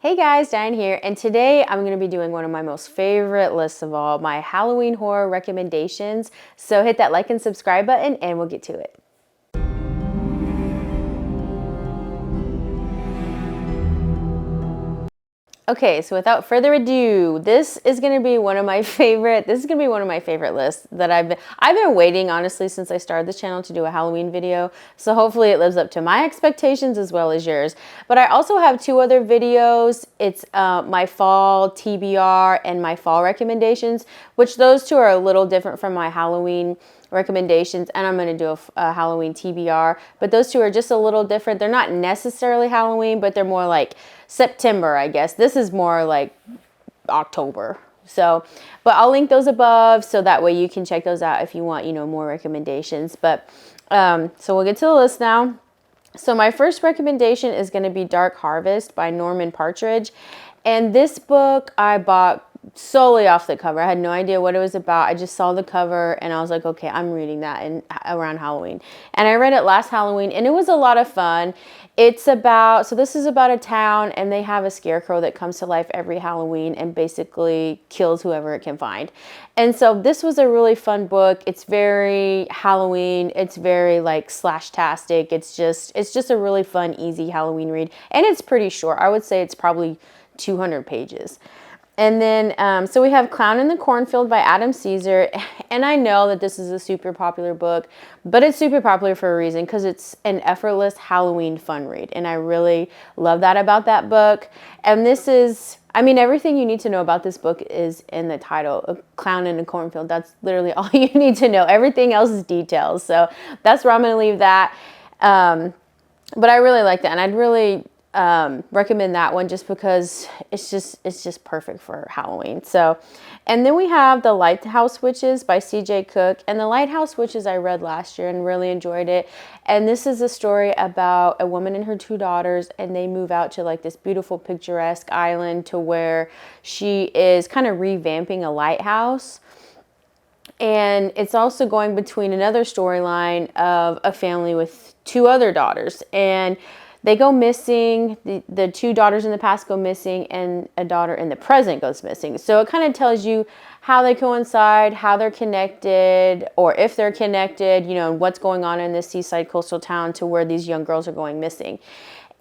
Hey guys, Diane here, and today I'm going to be doing one of my most favorite lists of all, my Halloween horror recommendations. So hit that like and subscribe button and we'll get to it. Okay, so without further ado, this is going to be one of my favorite lists that I've been waiting honestly since I started this channel to do a Halloween video. So hopefully it lives up to my expectations as well as yours. But I also have two other videos. It's my fall TBR and my fall recommendations, which those two are a little different from my Halloween recommendations, and I'm going to do a Halloween TBR, but those two are just a little different. They're not necessarily Halloween, but they're more like September, I guess. This is more like October. So, but I'll link those above so that way you can check those out if you want, more recommendations. But so we'll get to the list now. So my first recommendation is going to be Dark Harvest by Norman Partridge. And this book I bought solely off the cover. I had no idea what it was about. I just saw the cover and I was like, okay, I'm reading that around Halloween. And I read it last Halloween and it was a lot of fun. This is about a town and they have a scarecrow that comes to life every Halloween and basically kills whoever it can find. And so this was a really fun book. It's very Halloween. It's very like slash-tastic. It's just a really fun, easy Halloween read. And it's pretty short. I would say it's probably 200 pages. And then, so we have Clown in the Cornfield by Adam CESARE. And I know that this is a super popular book, but it's super popular for a reason because it's an effortless Halloween fun read. And I really love that about that book. And this is, everything you need to know about this book is in the title, A Clown in a Cornfield. That's literally all you need to know. Everything else is details. So that's where I'm going to leave that. But I really like that. And I'd really recommend that one just because it's just perfect for Halloween. So, and then we have The Lighthouse Witches by C.J. Cook. And The Lighthouse Witches I read last year and really enjoyed it. And this is a story about a woman and her two daughters, and they move out to like this beautiful picturesque island to where she is kind of revamping a lighthouse. And it's also going between another storyline of a family with two other daughters, and they go missing. The two daughters in the past go missing and a daughter in the present goes missing. So it kind of tells you how they coincide, how they're connected, or if they're connected, and what's going on in this seaside coastal town to where these young girls are going missing.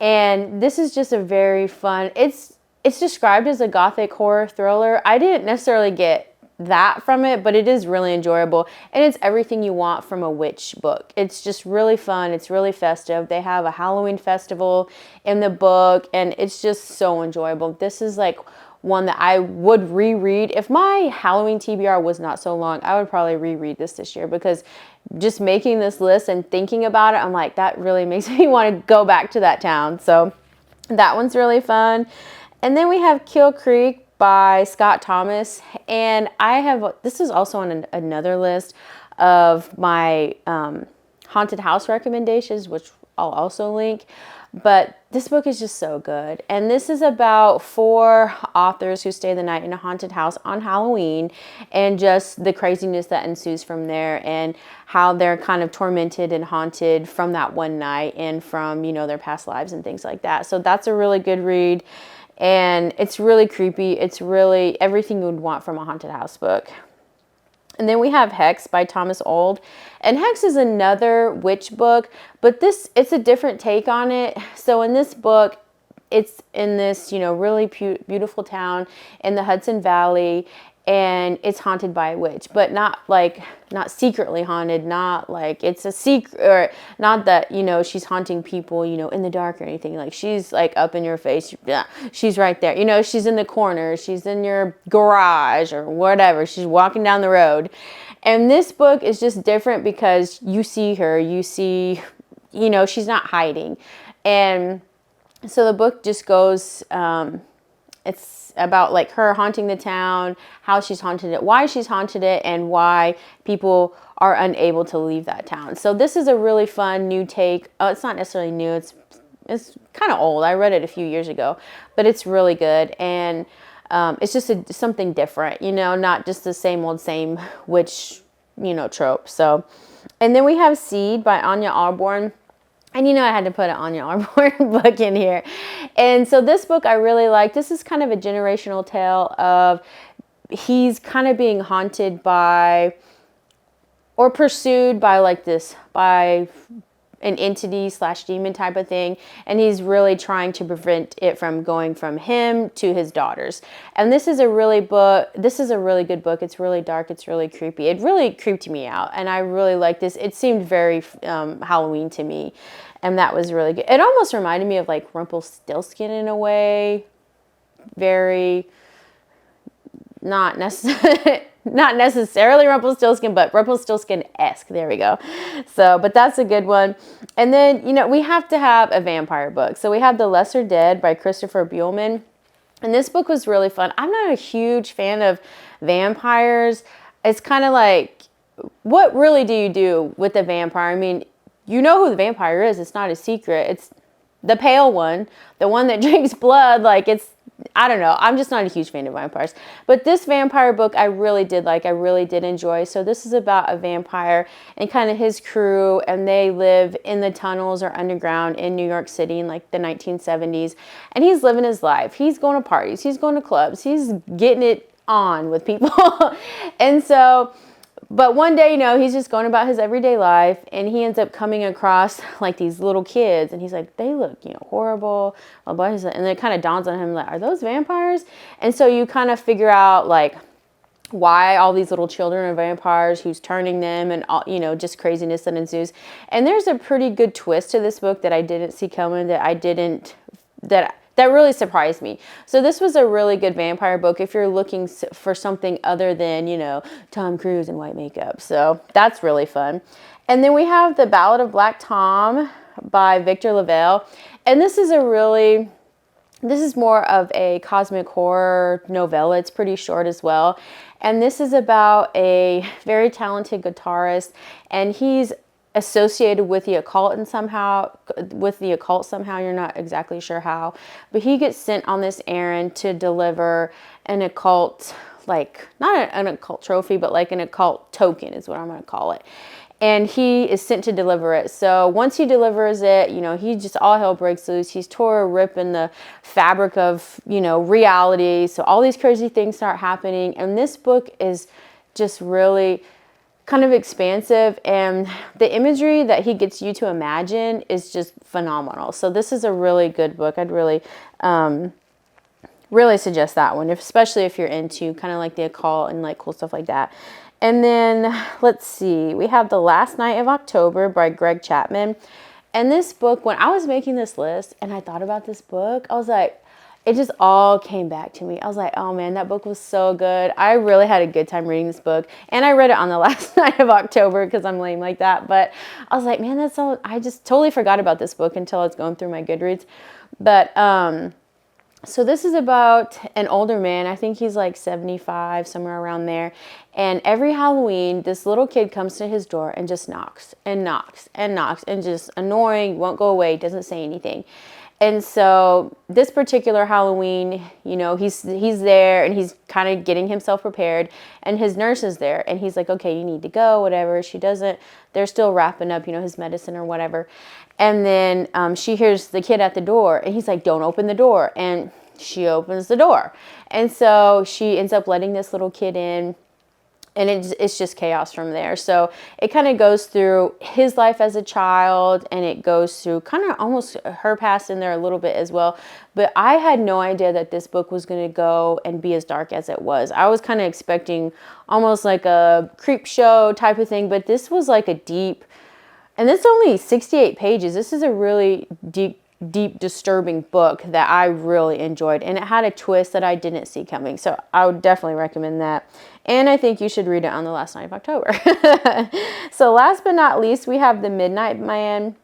And this is just a very fun, it's described as a gothic horror thriller. I didn't necessarily get that from it, but it is really enjoyable, and it's everything you want from a witch book. It's just really fun. It's really festive. They have a Halloween festival in the book, and it's just so enjoyable. This is like one that I would reread. If my Halloween TBR was not so long, I would probably reread this year, because just making this list and thinking about it, I'm like, that really makes me want to go back to that town. So that one's really fun. And then we have Kill Creek by Scott Thomas, and this is also on another list of my haunted house recommendations, which I'll also link. But this book is just so good, and this is about 4 authors who stay the night in a haunted house on Halloween, and just the craziness that ensues from there, and how they're kind of tormented and haunted from that one night and from their past lives and things like that. So that's a really good read. And it's really creepy. It's really everything you would want from a haunted house book. And then we have Hex by Thomas Olde. And Hex is another witch book, but it's a different take on it. So in this book, it's in this, really beautiful town in the Hudson Valley, and it's haunted by a witch, but not secretly haunted, not like it's a secret, or not that, she's haunting people, in the dark or anything. Like, she's like up in your face. Yeah, she's right there. She's in the corner. She's in your garage or whatever. She's walking down the road. And this book is just different because you see her, she's not hiding. And so the book just goes, it's about like her haunting the town, how she's haunted it, why she's haunted it, and why people are unable to leave that town. So this is a really fun new take. It's not necessarily new. It's kind of old. I read it a few years ago, but it's really good. And it's just something different, not just the same old same witch, trope. So, and then we have Seed by AHLBORN. And you know, I had to put an Anya Arborn book in here. And so this book I really like. This is kind of a generational tale of he's kind of being haunted by or pursued by like this, by an entity slash demon type of thing, and he's really trying to prevent it from going from him to his daughters. And this is a really good book. It's really dark, it's really creepy. It really creeped me out, and I really like this. It seemed very Halloween to me, and that was really good. It almost reminded me of like Rumpelstiltskin in a way. Very not necessarily not necessarily Rumpelstiltskin, but Rumpelstiltskin-esque. There we go. So, but that's a good one. And then, you know, we have to have a vampire book. So we have The Lesser Dead by Christopher BUEHLMAN. And this book was really fun. I'm not a huge fan of vampires. It's kind of like, what really do you do with a vampire? I mean, you know who the vampire is. It's not a secret. It's the pale one, the one that drinks blood. Like, it's, I don't know. I'm just not a huge fan of vampires. But this vampire book I really did like. I really did enjoy. So this is about a vampire and kind of his crew. And they live in the tunnels or underground in New York City in like the 1970s. And he's living his life. He's going to parties. He's going to clubs. He's getting it on with people. And so... but one day, you know, he's just going about his everyday life, and he ends up coming across like these little kids, and he's like, they look, you know, horrible, blah, blah, blah. And then it kind of dawns on him, like, are those vampires? And so you kind of figure out like why all these little children are vampires, who's turning them, and all, you know, just craziness that ensues. And there's a pretty good twist to this book that I didn't see coming, that really surprised me. So this was a really good vampire book if you're looking for something other than, you know, Tom Cruise and white makeup. So that's really fun. And then we have The Ballad of Black Tom by Victor LaValle. And this is more of a cosmic horror novella. It's pretty short as well. And this is about a very talented guitarist, and he's associated with the occult and somehow you're not exactly sure how, but he gets sent on this errand to deliver an occult, like not an occult trophy, but like an occult token is what I'm going to call it. And he is sent to deliver it. So once he delivers it, you know, he just, all hell breaks loose. He's tore a rip in the fabric of, you know, reality. So all these crazy things start happening. And this book is just really kind of expansive, and the imagery that he gets you to imagine is just phenomenal. So this is a really good book. I'd really really suggest that one, especially if you're into kind of like the occult and like cool stuff like that. And then let's see, we have The Last Night of October by Greg Chapman. And this book, when I was making this list and I thought about this book, I was like, it just all came back to me. I was like, oh man, that book was so good. I really had a good time reading this book. And I read it on the last night of October because I'm lame like that. But I was like, man, I just totally forgot about this book until I was going through my Goodreads. But, so this is about an older man. I think he's like 75, somewhere around there. And every Halloween, this little kid comes to his door and just knocks and knocks and knocks and just annoying, won't go away, doesn't say anything. And so this particular Halloween, you know, he's there and he's kind of getting himself prepared, and his nurse is there and he's like, okay, you need to go, whatever. She doesn't, they're still wrapping up, you know, his medicine or whatever. And then she hears the kid at the door and he's like, don't open the door. And she opens the door. And so she ends up letting this little kid in. And it's just chaos from there. So it kind of goes through his life as a child, and it goes through kind of almost her past in there a little bit as well. But I had no idea that this book was going to go and be as dark as it was. I was kind of expecting almost like a creep show type of thing, but this was like a deep, and it's only 68 pages. This is a really deep, disturbing book that I really enjoyed, and it had a twist that I didn't see coming. So I would definitely recommend that. And I think you should read it on the last night of October. So last but not least, we have The Midnight Man.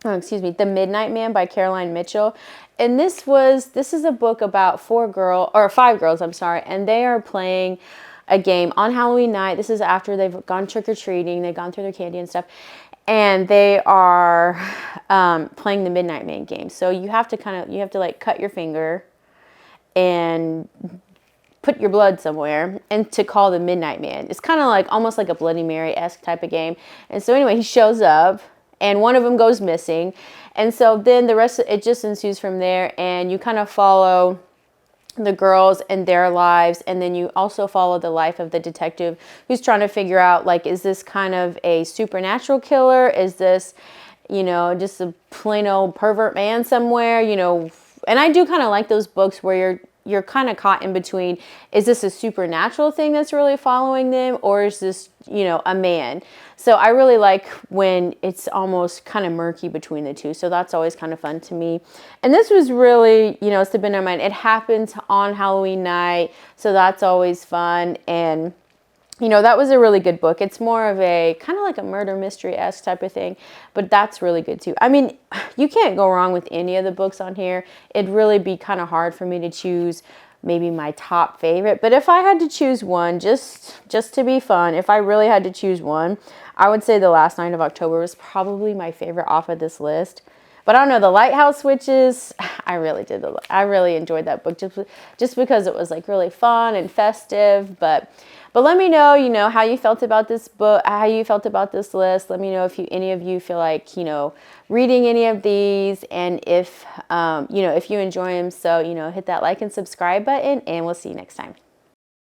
The Midnight Man by Caroline Mitchell. And this is a book about five girls, and they are playing a game on Halloween night. This is after they've gone trick-or-treating, they've gone through their candy and stuff. And they are playing the Midnight Man game. So you have to like cut your finger and put your blood somewhere and to call the Midnight Man. It's kind of like almost like a Bloody Mary-esque type of game. And so anyway, he shows up and one of them goes missing. And so then the rest, it just ensues from there, and you kind of follow the girls and their lives, and then you also follow the life of the detective who's trying to figure out, like, is this kind of a supernatural killer? Is this, you know, just a plain old pervert man somewhere, you know? And I do kind of like those books where you're kind of caught in between, is this a supernatural thing that's really following them, or is this, you know, a man? So I really like when it's almost kind of murky between the two. So that's always kind of fun to me. And this was really, you know, it's been in mind. It happens on Halloween night, so that's always fun. And you know, that was a really good book. It's more of a kind of like a murder mystery-esque type of thing, but that's really good too. I mean, you can't go wrong with any of the books on here. It'd really be kind of hard for me to choose maybe my top favorite, but if I had to choose one, just to be fun, if I really had to choose one, I would say The Last Night of October was probably my favorite off of this list. But I don't know, The Lighthouse Witches, I really enjoyed that book just because it was like really fun and festive. But let me know, you know, how you felt about this book, how you felt about this list. Let me know if any of you feel like, you know, reading any of these, and if, you know, if you enjoy them. So, you know, hit that like and subscribe button, and we'll see you next time.